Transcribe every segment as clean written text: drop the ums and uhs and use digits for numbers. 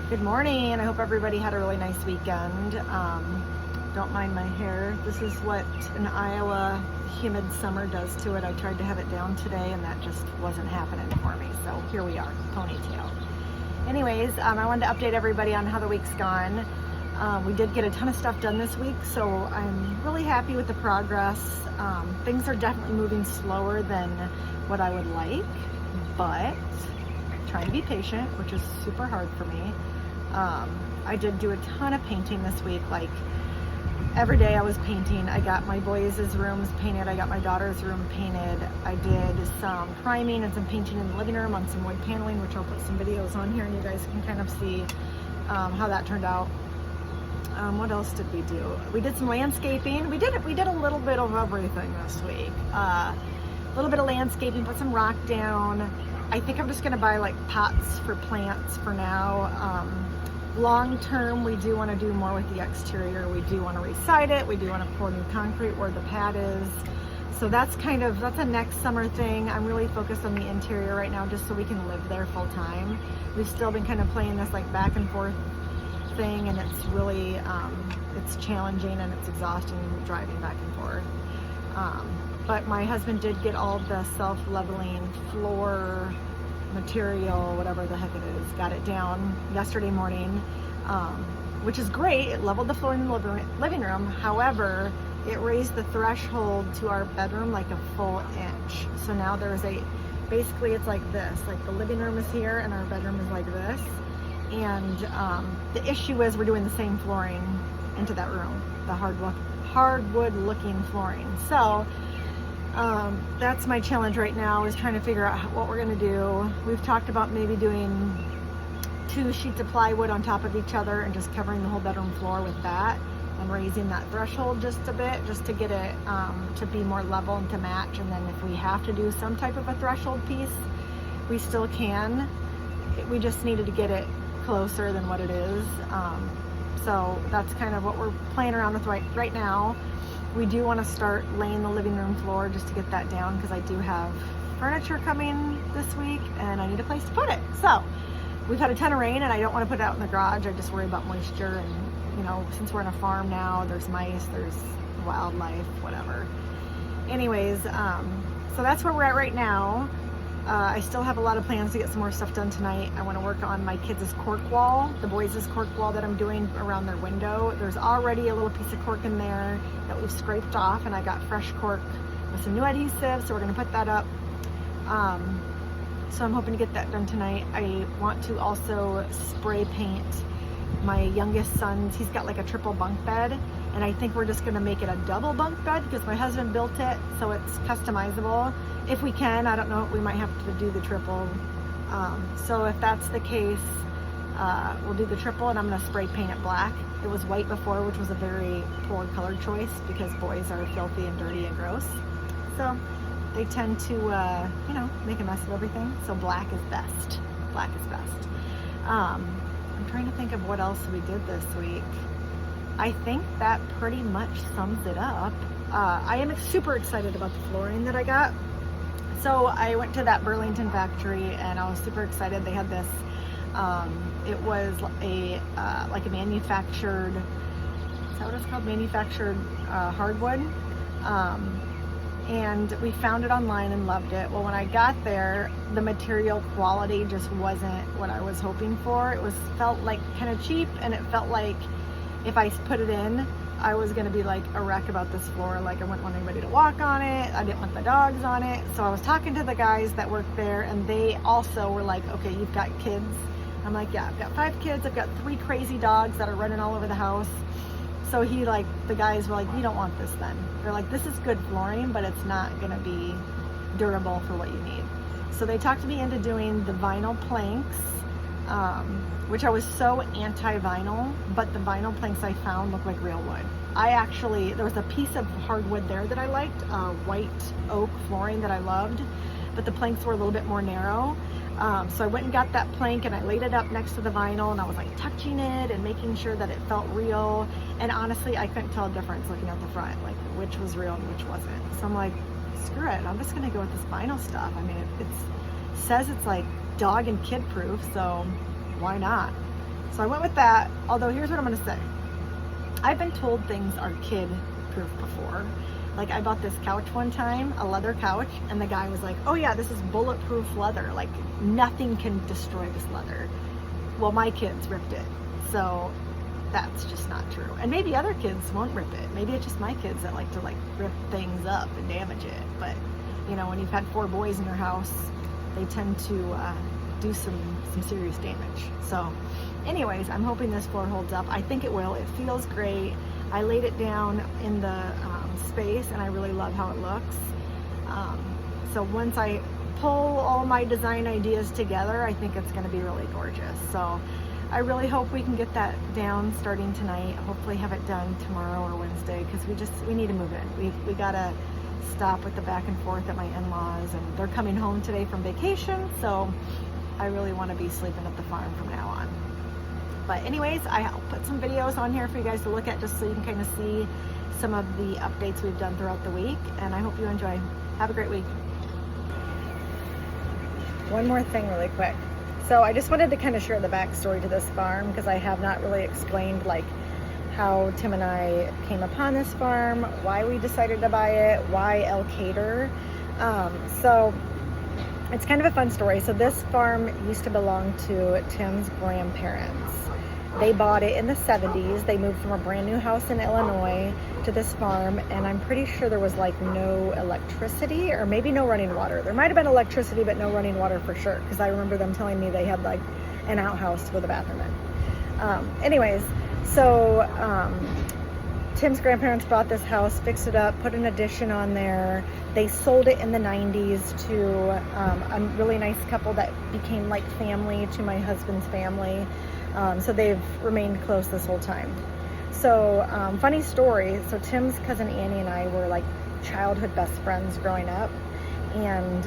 Good morning. I hope everybody had a really nice weekend. Don't mind my hair. This is what an Iowa humid summer does to it. I tried to have it down today and that just wasn't happening for me. So here we are, ponytail. Anyways, I wanted to update everybody on how the week's gone. We did get a ton of stuff done this week, so I'm really happy with the progress. Things are definitely moving slower than what I would like, but trying to be patient, which is super hard for me. I did do a ton of painting this week. Like every day I was painting. I got my boys' rooms painted. I got my daughter's room painted. I did some priming and some painting in the living room on some wood paneling, which I'll put some videos on here and you guys can kind of see how that turned out. What else did we do? We did some landscaping. We did a little bit of everything this week. A little bit of landscaping, put some rock down. I think I'm just gonna buy like pots for plants for now. Long term, we do want to do more with the exterior. We do want to re-side it. We do want to pour new concrete where the pad is. So that's a next summer thing. I'm really focused on the interior right now just so we can live there full time. We've still been kind of playing this like back and forth thing, and it's really, it's challenging and it's exhausting driving back and forth. But my husband did get all the self-leveling floor material, whatever the heck it is, got it down yesterday morning, which is great. It leveled the floor in the living room. However, it raised the threshold to our bedroom like a full inch. So now there's basically it's like this, like the living room is here and our bedroom is like this. And the issue is we're doing the same flooring into that room, the hardwood looking flooring. So that's my challenge right now, is trying to figure out what we're going to do. We've talked about maybe doing 2 sheets of plywood on top of each other and just covering the whole bedroom floor with that and raising that threshold just a bit, just to get it to be more level and to match. And then if we have to do some type of a threshold piece, we still can. We just needed to get it closer than what it is. So that's kind of what we're playing around with right now. We do want to start laying the living room floor just to get that down, because I do have furniture coming this week and I need a place to put it. So we've had a ton of rain and I don't want to put it out in the garage. I just worry about moisture, and you know, since we're in a farm now, there's mice, there's wildlife, whatever. Anyways, so that's where we're at right now. I still have a lot of plans to get some more stuff done tonight. I want to work on my kids' cork wall, the boys' cork wall that I'm doing around their window. There's already a little piece of cork in there that we've scraped off, and I got fresh cork with some new adhesive, so we're going to put that up. So I'm hoping to get that done tonight. I want to also spray paint my youngest son's. He's got like a triple bunk bed, and I think we're just going to make it a double bunk bed because my husband built it, so it's customizable. If we can, I don't know, we might have to do the triple. So if that's the case, we'll do the triple, and I'm gonna spray paint it black. It was white before, which was a very poor color choice because boys are filthy and dirty and gross. So they tend to, you know, make a mess of everything. So black is best. Black is best. I'm trying to think of what else we did this week. I think that pretty much sums it up. I am super excited about the flooring that I got. So I went to that Burlington factory and I was super excited. They had this, it was like a manufactured, is that what it's called? Manufactured hardwood. And we found it online and loved it. Well, when I got there, the material quality just wasn't what I was hoping for. It felt like kind of cheap, and it felt like if I put it in, I was gonna be like a wreck about this floor. Like I wouldn't want anybody to walk on it. I didn't want the dogs on it. So I was talking to the guys that work there, and they also were like, okay, you've got kids. I'm like, yeah, I've got 5 kids. I've got 3 crazy dogs that are running all over the house. So the guys were like, you don't want this then. They're like, this is good flooring, but it's not gonna be durable for what you need. So they talked me into doing the vinyl planks, which I was so anti-vinyl, but the vinyl planks I found look like real wood. There was a piece of hardwood there that I liked, white oak flooring that I loved, but the planks were a little bit more narrow. So I went and got that plank and I laid it up next to the vinyl, and I was like touching it and making sure that it felt real. And honestly, I couldn't tell a difference looking at the front, like which was real and which wasn't. So I'm like, screw it, I'm just gonna go with this vinyl stuff. I mean, it says it's like dog and kid proof, so why not? So I went with that, although here's what I'm gonna say. I've been told things are kid-proof before. Like I bought this couch one time, a leather couch, and the guy was like, oh yeah, this is bulletproof leather. Like nothing can destroy this leather. Well, my kids ripped it. So that's just not true. And maybe other kids won't rip it. Maybe it's just my kids that like to like rip things up and damage it. But you know, when you've had 4 boys in your house, they tend to do some serious damage. So anyways, I'm hoping this floor holds up. I think it will. It feels great. I laid it down in the space and I really love how it looks. So once I pull all my design ideas together, I think it's going to be really gorgeous. So I really hope we can get that down starting tonight. Hopefully have it done tomorrow or Wednesday, because we need to move in. We gotta stop with the back and forth at my in-laws, and they're coming home today from vacation, so I really want to be sleeping at the farm from now on. But anyways, I'll put some videos on here for you guys to look at, just so you can kind of see some of the updates we've done throughout the week, and I hope you enjoy. Have a great week. One more thing really quick. So I just wanted to kind of share the backstory to this farm, because I have not really explained like how Tim and I came upon this farm, why we decided to buy it, why Elkader. So it's kind of a fun story. So this farm used to belong to Tim's grandparents. They bought it in the 70s. They moved from a brand new house in Illinois to this farm, and I'm pretty sure there was like no electricity, or maybe no running water. There might have been electricity, but no running water for sure, because I remember them telling me they had like an outhouse to go to the bathroom in. Anyways, so Tim's grandparents bought this house, fixed it up, put an addition on there. They sold it in the 90s to a really nice couple that became like family to my husband's family. So they've remained close this whole time. So funny story, so Tim's cousin Annie and I were like childhood best friends growing up. And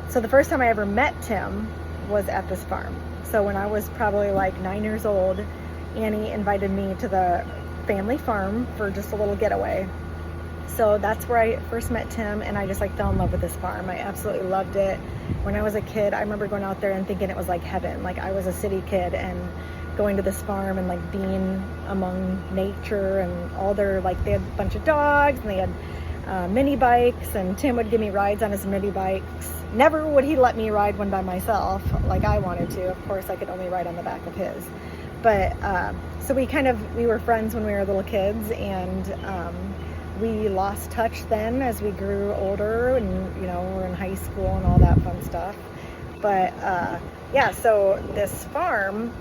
so the first time I ever met Tim was at this farm. So when I was probably like 9 years old, Annie invited me to the family farm for just a little getaway. So that's where I first met Tim, and I just like fell in love with this farm. I absolutely loved it. When I was a kid, I remember going out there and thinking it was like heaven. Like I was a city kid and going to this farm and like being among nature and all their, like they had a bunch of dogs and they had mini bikes, and Tim would give me rides on his mini bikes. Never would he let me ride one by myself like I wanted to. Of course, I could only ride on the back of his. But so we were friends when we were little kids, and we lost touch then as we grew older, and you know, we're in high school and all that fun stuff. But yeah, so this farm,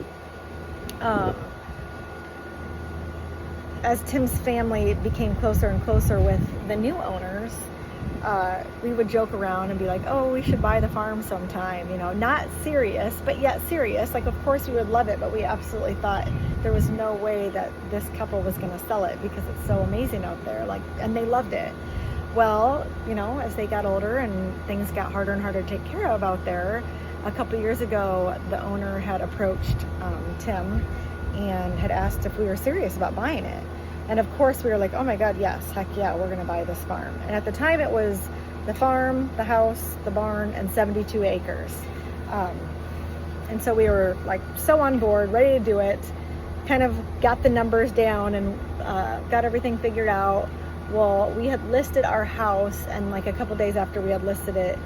as Tim's family became closer and closer with the new owners, we would joke around and be like, oh, we should buy the farm sometime, you know, not serious, but yet serious. Like, of course we would love it, but we absolutely thought there was no way that this couple was going to sell it, because it's so amazing out there. Like, and they loved it. Well, you know, as they got older and things got harder and harder to take care of out there, a couple years ago, the owner had approached Tim and had asked if we were serious about buying it. And of course we were like, oh my God, yes, heck yeah, we're gonna buy this farm. And at the time it was the farm, the house, the barn, and 72 acres. And so we were like so on board, ready to do it, kind of got the numbers down and got everything figured out. Well, we had listed our house, and like a couple days after we had listed it,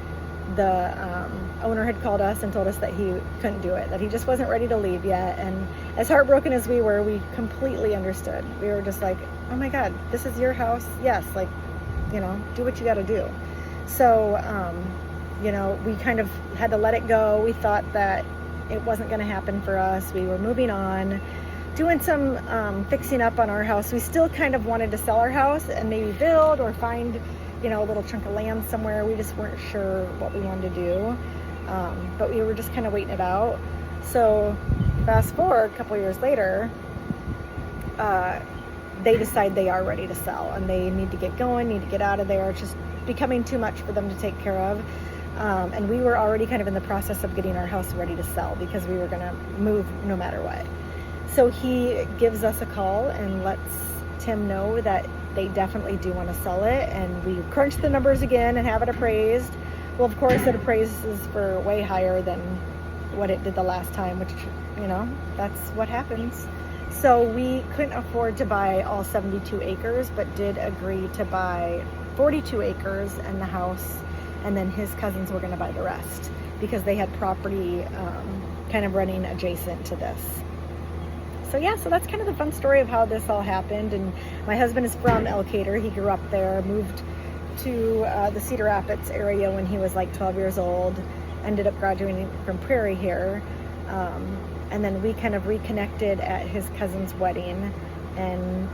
the owner had called us and told us that he couldn't do it, that he just wasn't ready to leave yet. And as heartbroken as we were, we completely understood. We were just like, oh my God, this is your house. Yes, like, you know, do what you got to do. So, you know, we kind of had to let it go. We thought that it wasn't going to happen for us. We were moving on, doing some fixing up on our house. We still kind of wanted to sell our house and maybe build or find, you know, a little chunk of land somewhere. We just weren't sure what we wanted to do. But we were just kind of waiting it out. So fast forward a couple years later, they decide they are ready to sell and they need to get going, need to get out of there. It's just becoming too much for them to take care of. And we were already kind of in the process of getting our house ready to sell, because we were going to move no matter what. So he gives us a call and lets Tim know that they definitely do want to sell it. And we crunch the numbers again and have it appraised. Well, of course, it appraises for way higher than what it did the last time, which, you know, that's what happens. So we couldn't afford to buy all 72 acres, but did agree to buy 42 acres and the house, and then his cousins were going to buy the rest because they had property kind of running adjacent to this. So yeah, so that's kind of the fun story of how this all happened. And my husband is from Elkader. He grew up there, moved to the Cedar Rapids area when he was like 12 years old, ended up graduating from Prairie here. And then we kind of reconnected at his cousin's wedding and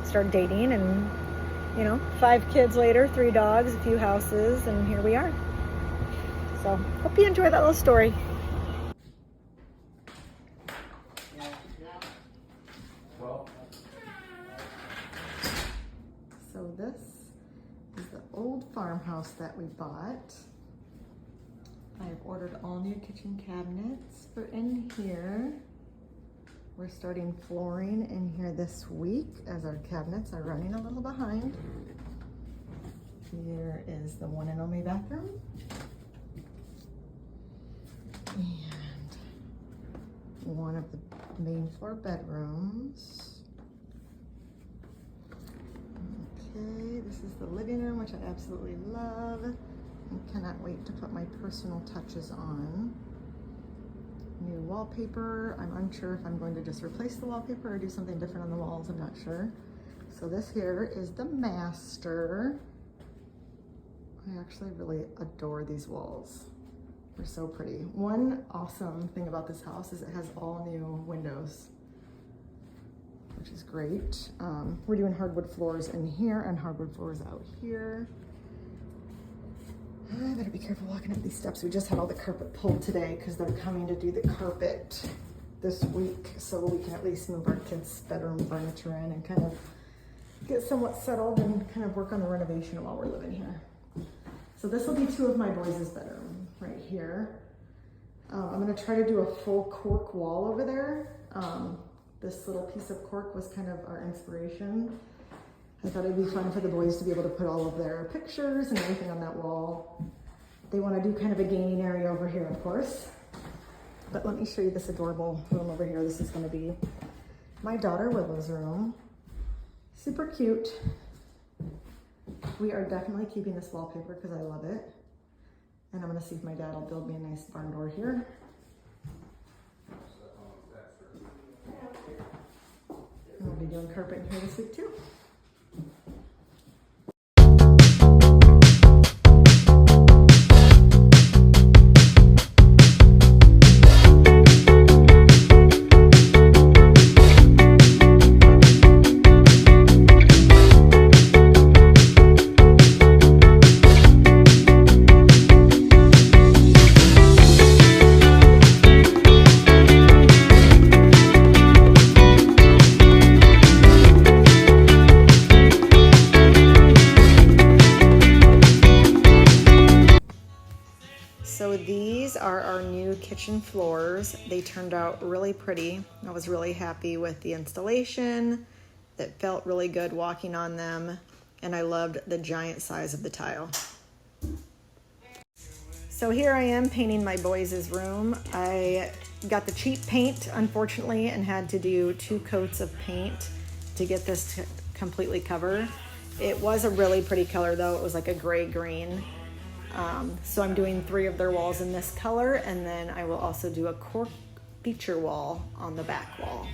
started dating, and, you know, 5 kids later, 3 dogs, a few houses, and here we are. So hope you enjoy that little story. So this is the old farmhouse that we bought. I've ordered all new kitchen cabinets for in here. We're starting flooring in here this week as our cabinets are running a little behind. Here is the one and only bathroom. And one of the main floor bedrooms. Okay, this is the living room, which I absolutely love. I cannot wait to put my personal touches on. New wallpaper. I'm unsure if I'm going to just replace the wallpaper or do something different on the walls. I'm not sure. So this here is the master. I actually really adore these walls. They're so pretty. One awesome thing about this house is it has all new windows, which is great. We're doing hardwood floors in here and hardwood floors out here. I better be careful walking up these steps. We just had all the carpet pulled today because they're coming to do the carpet this week, so we can at least move our kids' bedroom furniture in and kind of get somewhat settled and kind of work on the renovation while we're living here. So this will be 2 of my boys' bedroom right here. I'm gonna try to do a full cork wall over there. This little piece of cork was kind of our inspiration. I thought it'd be fun for the boys to be able to put all of their pictures and everything on that wall. They want to do kind of a gaming area over here, of course. But let me show you this adorable room over here. This is going to be my daughter Willow's room. Super cute. We are definitely keeping this wallpaper because I love it. And I'm going to see if my dad will build me a nice barn door here. And we'll be doing carpet in here this week too. So these are our new kitchen floors. They turned out really pretty. I was really happy with the installation. It felt really good walking on them, and I loved the giant size of the tile. So here I am painting my boys' room. I got the cheap paint, unfortunately, and had to do 2 coats of paint to get this to completely cover. It was a really pretty color though. It was like a gray green. So I'm doing 3 of their walls in this color, and then I will also do a cork feature wall on the back wall.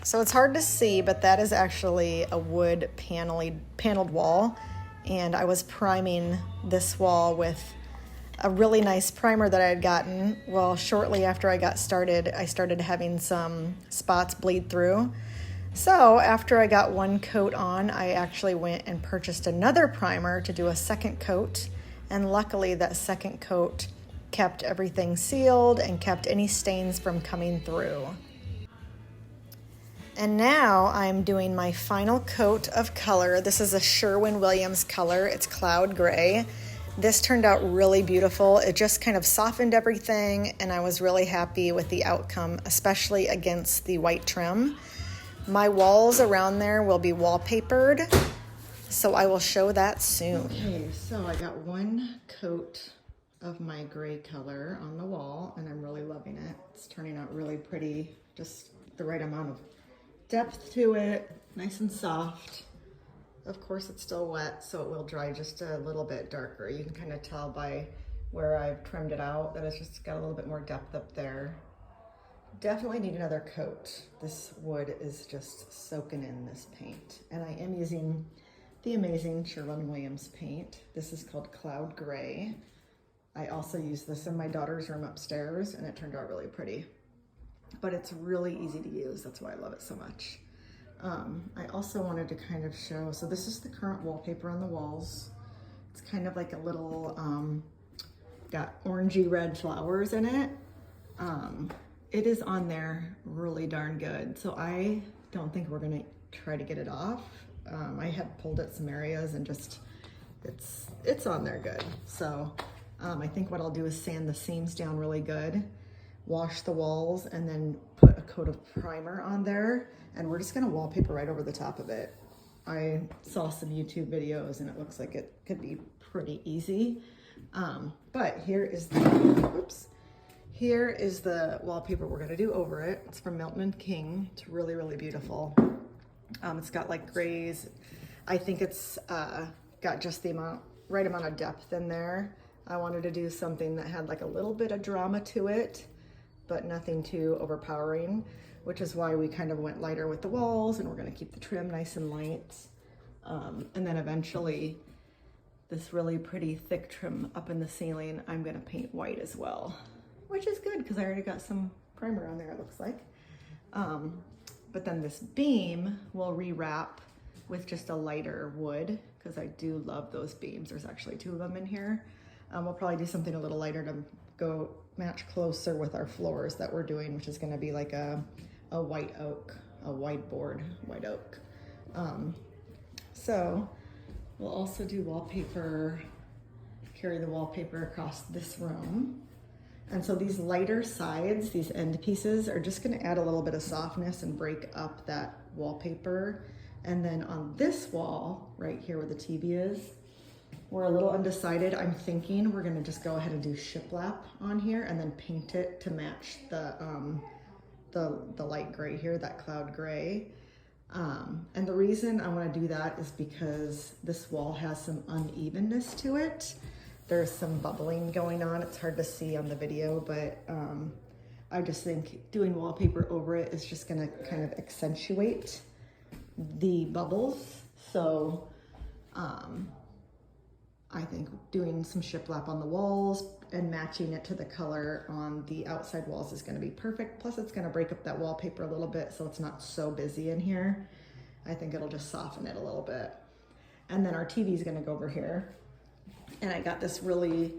So it's hard to see, but that is actually a wood paneled wall. And I was priming this wall with a really nice primer that I had gotten. Well, shortly after I got started, I started having some spots bleed through. So after I got one coat on, I actually went and purchased another primer to do a second coat. And luckily that second coat kept everything sealed and kept any stains from coming through. And now I'm doing my final coat of color. This is a Sherwin-Williams color. It's Cloud Gray. This turned out really beautiful. It just kind of softened everything, and I was really happy with the outcome, especially against the white trim. My walls around there will be wallpapered, so I will show that soon. Okay, so I got one coat of my gray color on the wall, and I'm really loving it. It's turning out really pretty, just the right amount of depth to it, nice and soft. Of course it's still wet, so it will dry just a little bit darker. You can kind of tell by where I've trimmed it out that it's just got a little bit more depth up there. Definitely need another coat. This wood is just soaking in this paint. And I am using the amazing Sherwin-Williams paint. This is called Cloud Gray. I also use this in my daughter's room upstairs, and it turned out really pretty. But it's really easy to use. That's why I love it so much. I also wanted to kind of show, so this is the current wallpaper on the walls. It's kind of like a little, got orangey red flowers in it. It is on there really darn good. So I don't think we're gonna try to get it off. I have pulled at some areas and just, it's on there good. So I think what I'll do is sand the seams down really good, wash the walls, and then put a coat of primer on there, and we're just gonna wallpaper right over the top of it. I saw some YouTube videos and it looks like it could be pretty easy. But here is the wallpaper we're gonna do over it. It's from Milton & King. It's really, really beautiful. It's got like grays. I think it's got just the right amount of depth in there. I wanted to do something that had like a little bit of drama to it, but nothing too overpowering, which is why we kind of went lighter with the walls, and we're gonna keep the trim nice and light. And then eventually this really pretty thick trim up in the ceiling, I'm gonna paint white as well, which is good because I already got some primer on there, it looks like. But then this beam will rewrap with just a lighter wood, because I do love those beams. There's actually 2 of them in here. We'll probably do something a little lighter to go match closer with our floors that we're doing, which is gonna be like a white oak, a whiteboard white oak. So we'll also do wallpaper, carry the wallpaper across this room. And so these lighter sides, these end pieces, are just gonna add a little bit of softness and break up that wallpaper. And then on this wall, right here where the TV is, we're a little undecided. I'm thinking we're gonna just go ahead and do shiplap on here and then paint it to match the light gray here, that cloud gray. And the reason I wanna do that is because this wall has some unevenness to it. There's some bubbling going on. It's hard to see on the video, but I just think doing wallpaper over it is just gonna kind of accentuate the bubbles. So I think doing some shiplap on the walls and matching it to the color on the outside walls is gonna be perfect. Plus it's gonna break up that wallpaper a little bit so it's not so busy in here. I think it'll just soften it a little bit. And then our TV is gonna go over here. And I got this really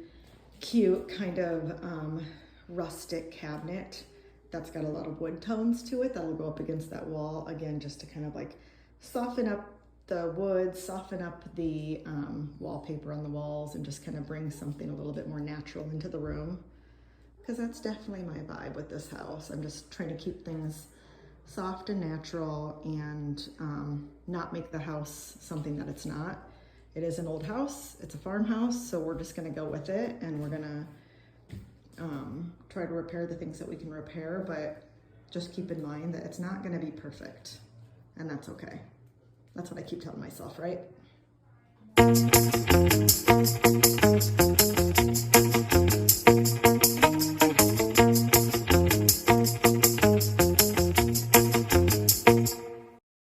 cute kind of rustic cabinet that's got a lot of wood tones to it that'll go up against that wall, again, just to kind of like soften up the wood, soften up the wallpaper on the walls, and just kind of bring something a little bit more natural into the room. Because that's definitely my vibe with this house. I'm just trying to keep things soft and natural and not make the house something that it's not. It is an old house, it's a farmhouse, so we're just gonna go with it, and we're gonna try to repair the things that we can repair, but just keep in mind that it's not gonna be perfect, and that's okay. That's what I keep telling myself, right?